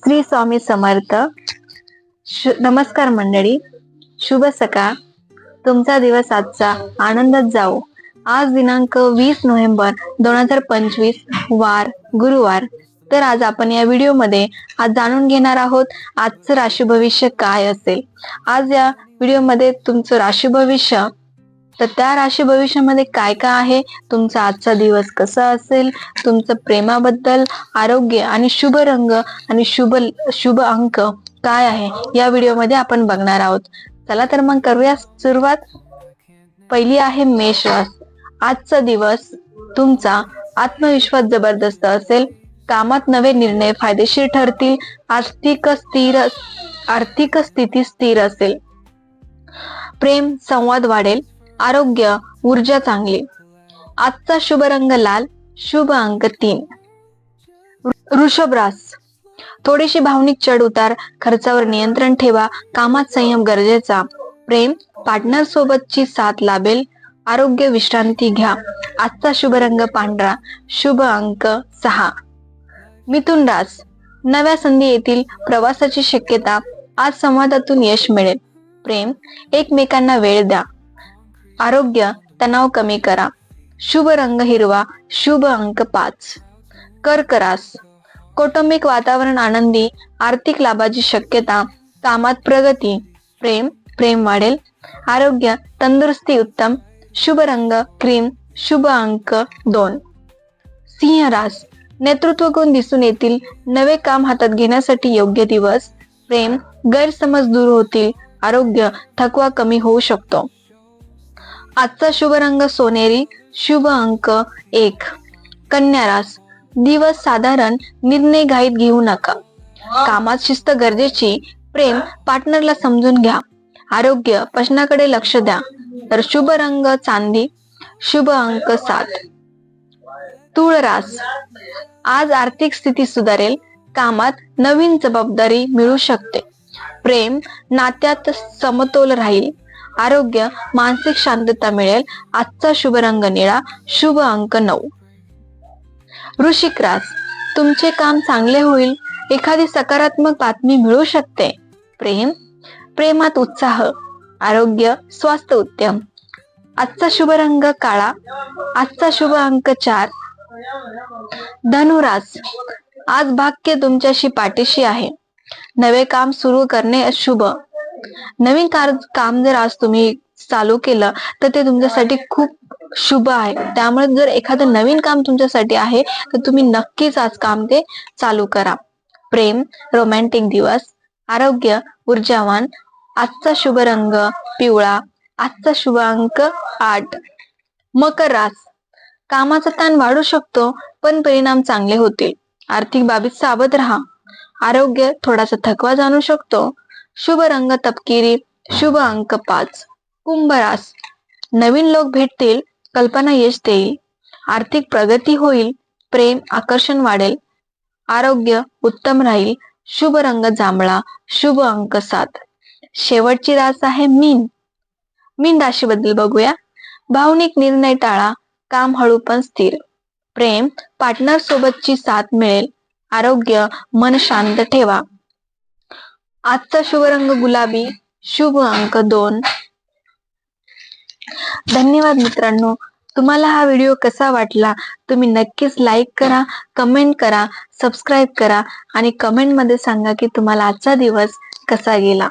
श्री स्वामी समर्थ. नमस्कार मंडळी, शुभ सकाळ. तुमचा दिवस आजचा आनंदात जाओ. आज दिनांक 20 नोव्हेंबर 2025 वार गुरुवार. तर आज आपण या व्हिडिओमध्ये आज जाणून घेणार आहोत आजचं राशी भविष्य काय असेल. आज या व्हिडिओमध्ये तुमचं राशी भविष्य, तर त्या राशी भविष्यामध्ये काय काय आहे, तुमचा आजचा दिवस कसा असेल, तुमचं प्रेमाबद्दल, आरोग्य आणि शुभ रंग आणि शुभ अंक काय आहे या व्हिडिओमध्ये आपण बघणार आहोत. चला तर मग करूया सुरुवात. पहिली आहे मेष रास. आजचा दिवस तुमचा आत्मविश्वास जबरदस्त असेल. कामात नवे निर्णय फायदेशीर ठरतील. आर्थिक स्थिती स्थिर असेल. प्रेम संवाद वाढेल. आरोग्य ऊर्जा चांगली. आजचा शुभ रंग लाल. शुभ अंक 3. वृषभ रास. थोडीशी भावनिक चढ उतार, खर्चावर नियंत्रण ठेवा. कामात संयम गरजेचा. प्रेम पार्टनर सोबतची साथ लाभेल. आरोग्य विश्रांती घ्या. आजचा शुभ रंग पांढरा. शुभ अंक 6. मिथुन रास. नव्या संधी येतील. प्रवासाची शक्यता. आज संवादातून यश मिळेल. प्रेम एकमेकांना वेळ द्या. आरोग्य तणाव कमी करा. शुभ रंग हिरवा. शुभ अंक 5. कर्क रास. कौटुंबिक वातावरण आनंदी. आर्थिक लाभाची शक्यता. कामात प्रगती. प्रेम वाढेल. आरोग्य तंदुरुस्ती उत्तम. शुभ रंग क्रीम. शुभ अंक 2. सिंह रास. नेतृत्व गुण दिसून येतील. नवे काम हातात घेण्यासाठी योग्य दिवस. प्रेम गैरसमज दूर होतील. आरोग्य थकवा कमी होऊ शकतो. आजचा शुभ रंग सोनेरी. शुभ अंक 1. कन्या रास. दिवस साधारण. निर्णय घाईत घेऊ नका. कामात शिस्त गरजेची. प्रेम पार्टनरला समजून घ्या. आरोग्य पचनाकडे लक्ष द्या. तर शुभ रंग चांदी. शुभ अंक 7. तुळ रास. आज आर्थिक स्थिती सुधारेल. कामात नवीन जबाबदारी मिळू शकते. प्रेम नात्यात समतोल राहील. आरोग्य मानसिक शांतता मिळेल. आजचा शुभ रंग निळा. शुभ अंक 9. वृश्चिक रास. तुमचे काम चांगले होईल. एखादी सकारात्मक बातमी मिळू शकते. प्रेमात उत्साह. आरोग्य स्वास्थ्य उत्तम. आजचा शुभ रंग काळा. आजचा शुभ अंक 4. धनुरास. आज भाग्य तुमच्याशी पाठीशी आहे. नवे काम सुरू करणे शुभ. नवीन काम जर आज तुम्ही चालू केलं तर ते तुमच्यासाठी खूप शुभ आहे. त्यामुळे जर एखादं नवीन काम तुमच्यासाठी आहे तर तुम्ही नक्कीच आज काम ते चालू करा. प्रेम रोमॅन्टिक दिवस. आरोग्य ऊर्जावान. आजचा शुभ रंग पिवळा. आजचा शुभ अंक 8. मकर रास. कामाचा ताण वाढू शकतो पण परिणाम चांगले होतील. आर्थिक बाबीत सावध राहा. आरोग्य थोडासा थकवा जाणू शकतो. शुभ रंग तपकिरी. शुभ अंक 5. कुंभ रास. नवीन लोक भेटतील. कल्पना यश देईल. आर्थिक प्रगती होईल. प्रेम आकर्षण वाढेल. आरोग्य उत्तम राहील. शुभ रंग जांभळा. शुभ अंक 7. शेवटची रास आहे मीन राशीबद्दल बघूया. भावनिक निर्णय टाळा. काम हळू पण स्थिर. प्रेम पार्टनर सोबतची साथ मिळेल. आरोग्य मन शांत ठेवा. आजचा शुभ रंग गुलाबी. शुभ अंक 2. धन्यवाद मित्रांनो. तुम्हाला हा व्हिडिओ कसा वाटला तुम्ही नक्कीच लाईक करा, कमेंट करा, सबस्क्राईब करा आणि कमेंट मध्ये सांगा की तुम्हाला आजचा दिवस कसा गेला.